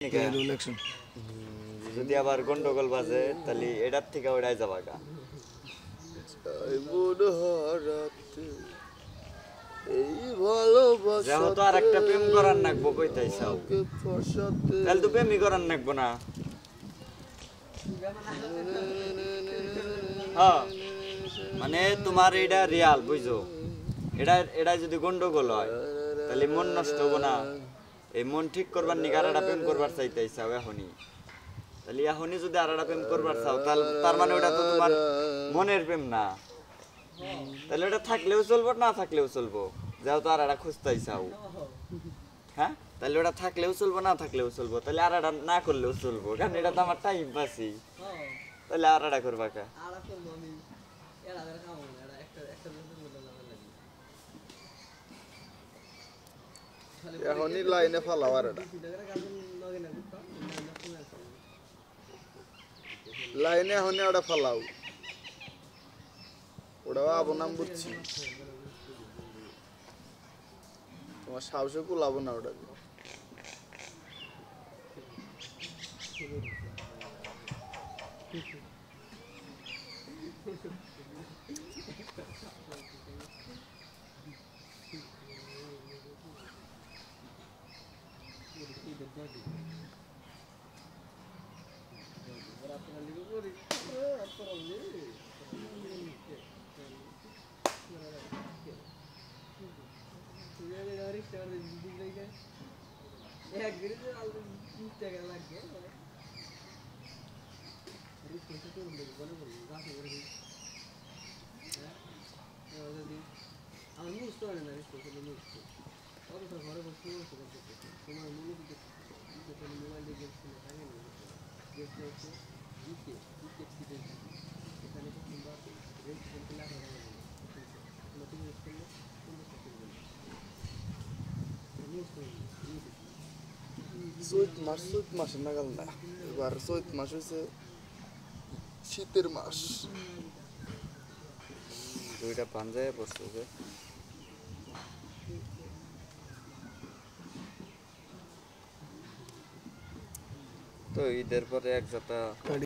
Election যদি আবার গন্ডগোল বাজে তাহলে এটার থেকে ওটাই যাবা গা। যেহেতু আর একটা প্রেম করার নাকবো কইতাইছাও, তাহলে তো প্রেমই করার নাকবো না। হ্যাঁ মানে তোমার এটা রিয়াল বুঝছো, এটা যদি গন্ডগোল হয় তাহলে মন নষ্ট হবো না। এই মন ঠিক করবার নিকে আরেকটা প্রেম করবার চাইতেইছাও এখনই, তাহলে এখনই যদি আরেকটা প্রেম করবার চাও তার মানে ওটা তো তোমার মনের প্রেম না। তাহলে ওটা থাকলেও চলবো না থাকলেও চলবো, যেহেতু আর একটা খুঁজতেইছাও। হ্যাঁ তাহলে ওটা থাকলেও চলবো না থাকলেও চলবো, তাহলে আর একটা না করলেও চলবো, কারণ এটা তো আমার টাইম পাসই। তাহলে আর একটা করবা কা? এখনই লাইনে ফালাও আর লাইনে এখনই ওটা ফালাও, ওটাও আবনাম বুঝছি, তোমার সাহসে কুলাবো না ওটা। চৈত মাসে নাগাল না, এবার চৈত মাস হয়েছে শীতের মাস। দুইটা পাঞ্জায় পড়ছে যে, তো ঈদের পরে এক যাতা